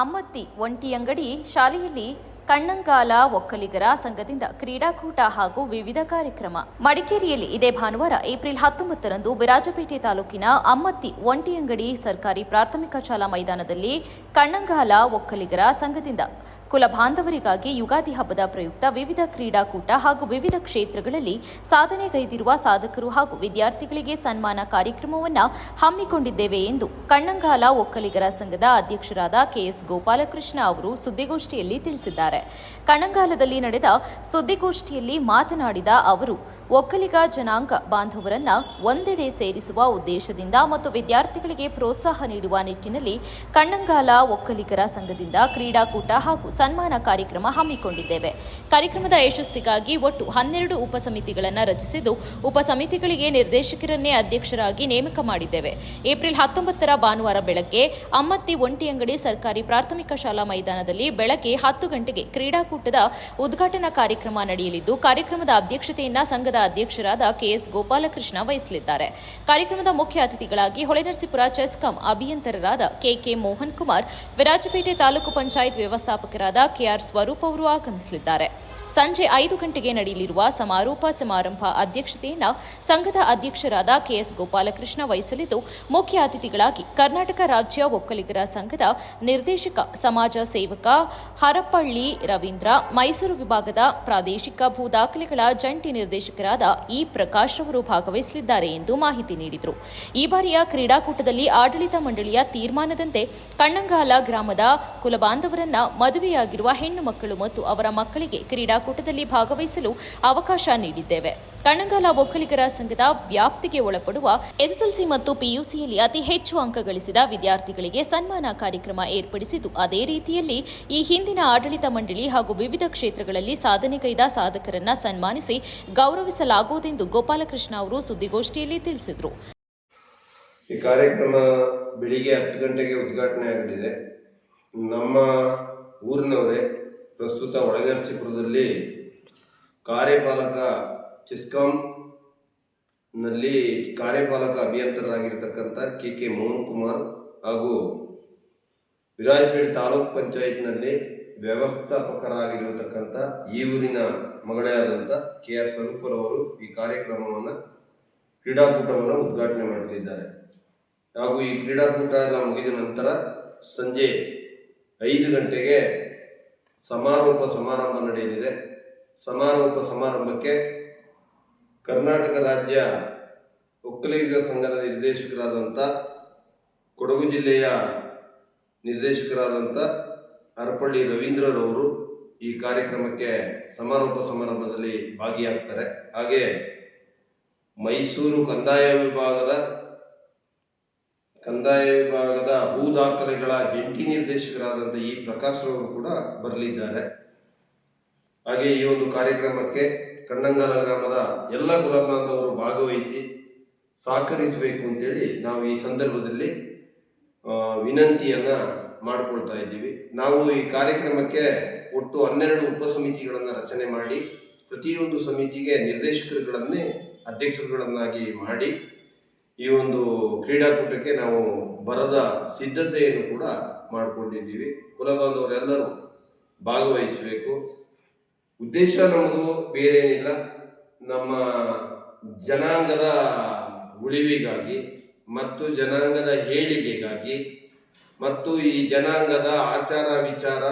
ಅಮ್ಮತ್ತಿ ಒಂಟಿಯಂಗಡಿ ಶಾಲೆಯಲ್ಲಿ ಕಣ್ಣಂಗಾಲ ಒಕ್ಕಲಿಗರ ಸಂಘದಿಂದ ಕ್ರೀಡಾಕೂಟ ಹಾಗೂ ವಿವಿಧ ಕಾರ್ಯಕ್ರಮ. ಮಡಿಕೇರಿಯಲ್ಲಿ ಇದೇ ಭಾನುವಾರ ಏಪ್ರಿಲ್ 19ರಂದು ವಿರಾಜಪೇಟೆ ತಾಲೂಕಿನ ಅಮ್ಮತ್ತಿ ಒಂಟಿಯಂಗಡಿ ಸರ್ಕಾರಿ ಪ್ರಾಥಮಿಕ ಶಾಲಾ ಮೈದಾನದಲ್ಲಿ ಕಣ್ಣಂಗಾಲ ಒಕ್ಕಲಿಗರ ಸಂಘದಿಂದ ಕುಲ ಬಾಂಧವರಿಗಾಗಿ ಯುಗಾದಿ ಹಬ್ಬದ ಪ್ರಯುಕ್ತ ವಿವಿಧ ಕ್ರೀಡಾಕೂಟ ಹಾಗೂ ವಿವಿಧ ಕ್ಷೇತ್ರಗಳಲ್ಲಿ ಸಾಧನೆಗೈದಿರುವ ಸಾಧಕರು ಹಾಗೂ ವಿದ್ಯಾರ್ಥಿಗಳಿಗೆ ಸನ್ಮಾನ ಕಾರ್ಯಕ್ರಮವನ್ನು ಹಮ್ಮಿಕೊಂಡಿದ್ದೇವೆ ಎಂದು ಕಣ್ಣಂಗಾಲ ಒಕ್ಕಲಿಗರ ಸಂಘದ ಅಧ್ಯಕ್ಷರಾದ ಕೆಎಸ್ ಗೋಪಾಲಕೃಷ್ಣ ಅವರು ಸುದ್ದಿಗೋಷ್ಠಿಯಲ್ಲಿ ತಿಳಿಸಿದ್ದಾರೆ. ಕಣ್ಣಂಗಾಲದಲ್ಲಿ ನಡೆದ ಸುದ್ದಿಗೋಷ್ಠಿಯಲ್ಲಿ ಮಾತನಾಡಿದ ಅವರು, ಒಕ್ಕಲಿಗ ಜನಾಂಗ ಬಾಂಧವರನ್ನ ಒಂದೆಡೆ ಸೇರಿಸುವ ಉದ್ದೇಶದಿಂದ ಮತ್ತು ವಿದ್ಯಾರ್ಥಿಗಳಿಗೆ ಪ್ರೋತ್ಸಾಹ ನೀಡುವ ನಿಟ್ಟಿನಲ್ಲಿ ಕಣ್ಣಂಗಾಲ ಒಕ್ಕಲಿಗರ ಸಂಘದಿಂದ ಕ್ರೀಡಾಕೂಟ ಹಾಗೂ ಸನ್ಮಾನ ಕಾರ್ಯಕ್ರಮ ಹಮ್ಮಿಕೊಂಡಿದ್ದೇವೆ. ಕಾರ್ಯಕ್ರಮದ ಯಶಸ್ಸಿಗಾಗಿ ಒಟ್ಟು 12 ಉಪಸಮಿತಿಗಳನ್ನು ರಚಿಸಿದ್ದು, ಉಪಸಮಿತಿಗಳಿಗೆ ನಿರ್ದೇಶಕರನ್ನೇ ಅಧ್ಯಕ್ಷರಾಗಿ ನೇಮಕ ಮಾಡಿದ್ದೇವೆ. ಏಪ್ರಿಲ್ 19ರ ಭಾನುವಾರ ಬೆಳಗ್ಗೆ ಅಮ್ಮತ್ತಿ ಒಂಟಿಯಂಗಡಿ ಸರ್ಕಾರಿ ಪ್ರಾಥಮಿಕ ಶಾಲಾ ಮೈದಾನದಲ್ಲಿ ಬೆಳಗ್ಗೆ 10 ಗಂಟೆಗೆ ಕ್ರೀಡಾಕೂಟದ ಉದ್ಘಾಟನಾ ಕಾರ್ಯಕ್ರಮ ನಡೆಯಲಿದ್ದು, ಕಾರ್ಯಕ್ರಮದ ಅಧ್ಯಕ್ಷತೆಯನ್ನ ಸಂಘದ ಅಧ್ಯಕ್ಷರಾದ ಕೆಎಸ್ ಗೋಪಾಲಕೃಷ್ಣ ವಹಿಸಲಿದ್ದಾರೆ. ಕಾರ್ಯಕ್ರಮದ ಮುಖ್ಯ ಅತಿಥಿಗಳಾಗಿ ಹೊಳೆನರಸೀಪುರ ಚೆಸ್ಕಾಂ ಅಭಿಯಂತರರಾದ ಕೆಕೆ ಮೋಹನ್ ಕುಮಾರ್, ವಿರಾಜಪೇಟೆ ತಾಲೂಕು ಪಂಚಾಯತ್ ವ್ಯವಸ್ಥಾಪಕರಾದ ಕೆಆರ್ ಸ್ವರೂಪ್ ಅವರು ಆಗಮಿಸಲಿದ್ದಾರೆ. ಸಂಜೆ 5 ಗಂಟೆಗೆ ನಡೆಯಲಿರುವ ಸಮಾರೋಪ ಸಮಾರಂಭ ಅಧ್ಯಕ್ಷತೆಯನ್ನು ಸಂಘದ ಅಧ್ಯಕ್ಷರಾದ ಕೆಎಸ್ ಗೋಪಾಲಕೃಷ್ಣ ವಹಿಸಲಿದ್ದು, ಮುಖ್ಯ ಅತಿಥಿಗಳಾಗಿ ಕರ್ನಾಟಕ ರಾಜ್ಯ ಒಕ್ಕಲಿಗರ ಸಂಘದ ನಿರ್ದೇಶಕ ಸಮಾಜ ಸೇವಕ ಹರಪಳ್ಳಿ ರವೀಂದ್ರ, ಮೈಸೂರು ವಿಭಾಗದ ಪ್ರಾದೇಶಿಕ ಭೂ ದಾಖಲೆಗಳ ಜಂಟಿ ನಿರ್ದೇಶಕರಾದ ಇ ಪ್ರಕಾಶ್ ಅವರು ಭಾಗವಹಿಸಲಿದ್ದಾರೆ ಎಂದು ಮಾಹಿತಿ ನೀಡಿದರು. ಈ ಬಾರಿಯ ಕ್ರೀಡಾಕೂಟದಲ್ಲಿ ಆಡಳಿತ ಮಂಡಳಿಯ ತೀರ್ಮಾನದಂತೆ ಕಣ್ಣಂಗಾಲ ಗ್ರಾಮದ ಕುಲಬಾಂಧವರನ್ನ ಮದುವೆಯಾಗಿರುವ ಹೆಣ್ಣು ಮಕ್ಕಳು ಮತ್ತು ಅವರ ಮಕ್ಕಳಿಗೆ ಕ್ರೀಡಾಕೂಟದಲ್ಲಿ ಭಾಗವಹಿಸಲು ಅವಕಾಶ ನೀಡಿದ್ದೇವೆ. ಕಣ್ಣಂಗಾಲ ಒಕ್ಕಲಿಗರ ಸಂಘದ ವ್ಯಾಪ್ತಿಗೆ ಒಳಪಡುವ ಎಸ್ಎಸ್ಎಲ್ಸಿ ಮತ್ತು ಪಿಯುಸಿಯಲ್ಲಿ ಅತಿ ಹೆಚ್ಚು ಅಂಕ ಗಳಿಸಿದ ವಿದ್ಯಾರ್ಥಿಗಳಿಗೆ ಸನ್ಮಾನ ಕಾರ್ಯಕ್ರಮ ಏರ್ಪಡಿಸಿದ್ದು, ಅದೇ ರೀತಿಯಲ್ಲಿ ಈ ಹಿಂದಿನ ಆಡಳಿತ ಮಂಡಳಿ ಹಾಗೂ ವಿವಿಧ ಕ್ಷೇತ್ರಗಳಲ್ಲಿ ಸಾಧನೆಗೈದ ಸಾಧಕರನ್ನ ಸನ್ಮಾನಿಸಿ ಗೌರವಿಸಲಾಗುವುದೆಂದು ಗೋಪಾಲಕೃಷ್ಣ ಅವರು ಸುದ್ದಿಗೋಷ್ಠಿಯಲ್ಲಿ ತಿಳಿಸಿದರು. ಈ ಕಾರ್ಯಕ್ರಮ ಬೆಳಿಗ್ಗೆ 10 ಗಂಟೆಗೆ ಉದ್ಘಾಟನೆ ಆಗಲಿದೆ. ನಮ್ಮ ಊರಿನವರೇ ಪ್ರಸ್ತುತ ಹೊಳೆನರಸೀಪುರದಲ್ಲಿ ಕಾರ್ಯಪಾಲಕ ಚೆಸ್ಕಾಂನಲ್ಲಿ ಕಾರ್ಯಪಾಲಕ ಅಭಿಯಂತರರಾಗಿರ್ತಕ್ಕಂಥ ಕೆಕೆ ಮೋಹನ್ ಕುಮಾರ್ ಹಾಗೂ ವಿರಾಜಪೇಟೆ ತಾಲೂಕು ಪಂಚಾಯತ್ನಲ್ಲಿ ವ್ಯವಸ್ಥಾಪಕರಾಗಿರತಕ್ಕಂಥ ಈ ಊರಿನ ಮಗಳೇ ಆದಂಥ ಕೆಆರ್ ಸ್ವರೂಪ್ ಅವರು ಈ ಕಾರ್ಯಕ್ರಮವನ್ನು ಕ್ರೀಡಾಕೂಟವನ್ನು ಉದ್ಘಾಟನೆ ಮಾಡಲಿದ್ದಾರೆ. ಹಾಗೂ ಈ ಕ್ರೀಡಾಕೂಟ ಎಲ್ಲ ಮುಗಿದ ನಂತರ ಸಂಜೆ 5 ಗಂಟೆಗೆ ಸಮಾರೋಪ ಸಮಾರಂಭ ನಡೆಯಲಿದೆ. ಸಮಾರೋಪ ಸಮಾರಂಭಕ್ಕೆ ಕರ್ನಾಟಕ ರಾಜ್ಯ ಒಕ್ಕಲಿಗರ ಸಂಘದ ನಿರ್ದೇಶಕರಾದಂಥ, ಕೊಡಗು ಜಿಲ್ಲೆಯ ನಿರ್ದೇಶಕರಾದಂಥ ಹರಪಳ್ಳಿ ರವೀಂದ್ರರವರು ಈ ಕಾರ್ಯಕ್ರಮಕ್ಕೆ ಸಮಾರೋಪ ಸಮಾರಂಭದಲ್ಲಿ ಭಾಗಿಯಾಗ್ತಾರೆ. ಹಾಗೆ ಮೈಸೂರು ಕಂದಾಯ ವಿಭಾಗದ ಭೂ ದಾಖಲೆಗಳ ಜಂಟಿ ನಿರ್ದೇಶಕರಾದಂಥ ಇ ಪ್ರಕಾಶ್ ಅವರು ಕೂಡ ಬರಲಿದ್ದಾರೆ. ಹಾಗೆ ಈ ಒಂದು ಕಾರ್ಯಕ್ರಮಕ್ಕೆ ಕಣ್ಣಂಗಾಲ ಗ್ರಾಮದ ಎಲ್ಲ ಕುಲಬಾಂಧವರು ಭಾಗವಹಿಸಿ ಸಹಕರಿಸಬೇಕು ಅಂತೇಳಿ ನಾವು ಈ ಸಂದರ್ಭದಲ್ಲಿ ವಿನಂತಿಯನ್ನು ಮಾಡಿಕೊಳ್ತಾ ಇದ್ದೀವಿ. ನಾವು ಈ ಕಾರ್ಯಕ್ರಮಕ್ಕೆ ಒಟ್ಟು 12 ಉಪಸಮಿತಿಗಳನ್ನು ರಚನೆ ಮಾಡಿ, ಪ್ರತಿಯೊಂದು ಸಮಿತಿಗೆ ನಿರ್ದೇಶಕರುಗಳನ್ನೇ ಅಧ್ಯಕ್ಷರುಗಳನ್ನಾಗಿ ಮಾಡಿ ಈ ಒಂದು ಕ್ರೀಡಾಕೂಟಕ್ಕೆ ನಾವು ಬರದ ಸಿದ್ಧತೆಯನ್ನು ಕೂಡ ಮಾಡಿಕೊಂಡಿದ್ದೀವಿ. ಕುಲಬಾಂಧವರೆಲ್ಲರೂ ಭಾಗವಹಿಸಬೇಕು. ಉದ್ದೇಶ ನಮ್ಮದು ಬೇರೇನಿಲ್ಲ, ನಮ್ಮ ಜನಾಂಗದ ಉಳಿವಿಗಾಗಿ ಮತ್ತು ಜನಾಂಗದ ಏಳಿಗೆಗಾಗಿ ಮತ್ತು ಈ ಜನಾಂಗದ ಆಚಾರ ವಿಚಾರ,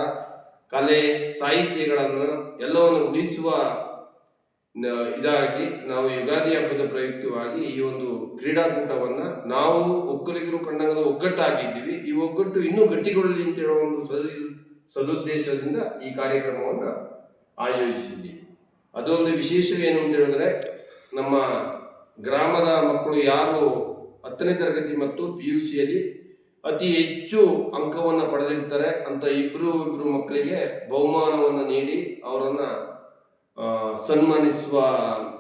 ಕಲೆ, ಸಾಹಿತ್ಯಗಳನ್ನು ಎಲ್ಲವನ್ನು ಉಳಿಸುವ ಇದಾಗಿ ನಾವು ಯುಗಾದಿ ಹಬ್ಬದ ಪ್ರಯುಕ್ತವಾಗಿ ಈ ಒಂದು ಕ್ರೀಡಾಕೂಟವನ್ನು ನಾವು ಒಕ್ಕಲಿಗರು ಕಣ್ಣಂಗದ ಒಗ್ಗಟ್ಟಾಗಿದ್ದೀವಿ. ಈ ಒಗ್ಗಟ್ಟು ಇನ್ನೂ ಗಟ್ಟಿಗೊಳ್ಳಲಿ ಅಂತ ಹೇಳೋ ಒಂದು ಸದುದ್ದೇಶದಿಂದ ಈ ಕಾರ್ಯಕ್ರಮವನ್ನು ಆಯೋಜಿಸಿದ್ದೀವಿ. ಅದೊಂದು ವಿಶೇಷವೇನು ಅಂತ ಹೇಳಿದ್ರೆ, ನಮ್ಮ ಗ್ರಾಮದ ಮಕ್ಕಳು ಯಾರು 10ನೇ ತರಗತಿ ಮತ್ತು PUCಯಲ್ಲಿ ಅತಿ ಹೆಚ್ಚು ಅಂಕವನ್ನು ಪಡೆದಿರ್ತಾರೆ ಅಂತ ಇಬ್ರು ಮಕ್ಕಳಿಗೆ ಬಹುಮಾನವನ್ನು ನೀಡಿ ಅವರನ್ನು ಸನ್ಮಾನಿಸುವ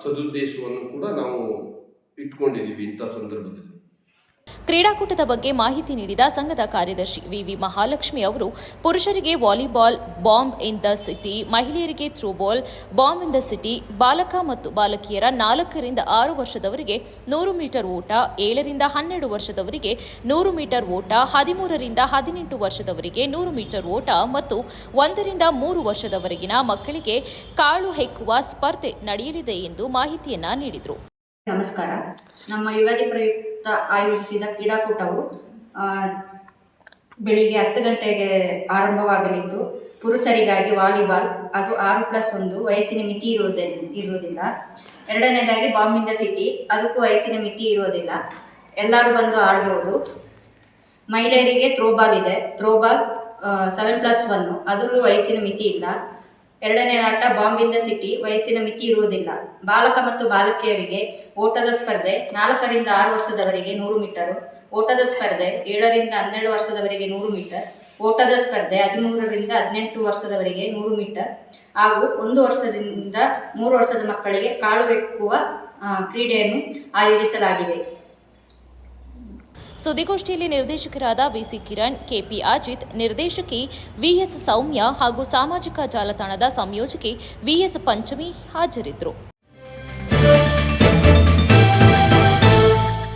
ಸದುದ್ದೇಶವನ್ನು ಕೂಡ ನಾವು ಇಟ್ಕೊಂಡಿದ್ದೀವಿ ಇಂಥ ಸಂದರ್ಭದಲ್ಲಿ. ಕ್ರೀಡಾಕೂಟದ ಬಗ್ಗೆ ಮಾಹಿತಿ ನೀಡಿದ ಸಂಘದ ಕಾರ್ಯದರ್ಶಿ ವಿವಿ ಮಹಾಲಕ್ಷ್ಮಿ ಅವರು ಪುರುಷರಿಗೆ volleyball bomb in the city, ಮಹಿಳೆಯರಿಗೆ throwball bomb in the city, ಬಾಲಕ ಮತ್ತು ಬಾಲಕಿಯರ 4 ರಿಂದ 6 ವರ್ಷದವರಿಗೆ 100 ಮೀಟರ್ ಓಟ, 7 ರಿಂದ 12 ವರ್ಷದವರಿಗೆ 100 ಮೀಟರ್ ಓಟ, 13 ರಿಂದ 18 ವರ್ಷದವರಿಗೆ 100 ಮೀಟರ್ ಓಟ ಮತ್ತು 1 ರಿಂದ 3 ವರ್ಷದವರೆಗಿನ ಮಕ್ಕಳಿಗೆ ಕಾಳು ಹೆಕ್ಕುವ ಸ್ಪರ್ಧೆ ನಡೆಯಲಿದೆ ಎಂದು ಮಾಹಿತಿಯನ್ನ ನೀಡಿದರು. ನಮಸ್ಕಾರ. ನಮ್ಮ ಯುಗಾದಿ ಪ್ರಯುಕ್ತ ಆಯೋಜಿಸಿದ ಕ್ರೀಡಾಕೂಟವು ಬೆಳಿಗ್ಗೆ 10 ಗಂಟೆಗೆ ಆರಂಭವಾಗಲಿದ್ದು, ಪುರುಷರಿಗಾಗಿ ವಾಲಿಬಾಲ್, ಅದು 6+1 ವಯಸ್ಸಿನ ಮಿತಿ ಇರುವುದಿಲ್ಲ. ಎರಡನೇದಾಗಿ ಬಾಂಬ್ ಇನ್ ದ ಸಿಟಿ, ಅದಕ್ಕೂ ವಯಸ್ಸಿನ ಮಿತಿ ಇರುವುದಿಲ್ಲ, ಎಲ್ಲರೂ ಬಂದು ಆಡಬಹುದು. ಮಹಿಳೆಯರಿಗೆ ಥ್ರೋಬಾಲ್ ಇದೆ, ಥ್ರೋಬಾಲ್ 7+1, ಅದರಲ್ಲೂ ವಯಸ್ಸಿನ ಮಿತಿ ಇಲ್ಲ. ಎರಡನೇ ಆಟ ಬಾಂಬ್ ಇನ್ ದ ಸಿಟಿ, ವಯಸ್ಸಿನ ಮಿತಿ ಇರುವುದಿಲ್ಲ. ಬಾಲಕ ಮತ್ತು ಬಾಲಕಿಯರಿಗೆ ಓಟದ ಸ್ಪರ್ಧೆ 4 ರಿಂದ 6 ವರ್ಷದವರೆಗೆ 100 ಮೀಟರ್, ಓಟದ ಸ್ಪರ್ಧೆ 7 ರಿಂದ 12 ವರ್ಷದವರೆಗೆ 100 ಮೀಟರ್, ಓಟದ ಸ್ಪರ್ಧೆ 13 ರಿಂದ 18 ವರ್ಷದವರೆಗೆ 100 ಮೀಟರ್ ಹಾಗೂ 1 ವರ್ಷದಿಂದ 3 ವರ್ಷದ ಮಕ್ಕಳಿಗೆ ಕಾಳು ಹೆಕ್ಕುವ ಕ್ರೀಡೆಯನ್ನು ಆಯೋಜಿಸಲಾಗಿದೆ. ಸುದ್ದಿಗೋಷ್ಠಿಯಲ್ಲಿ ನಿರ್ದೇಶಕರಾದ ವಿಸಿ ಕಿರಣ್, ಕೆಪಿ ಅಜಿತ್, ನಿರ್ದೇಶಕಿ ವಿಎಸ್ ಸೌಮ್ಯ ಹಾಗೂ ಸಾಮಾಜಿಕ ಜಾಲತಾಣದ ಸಂಯೋಜಕಿ ವಿಎಸ್ ಪಂಚಮಿ ಹಾಜರಿದ್ದರು.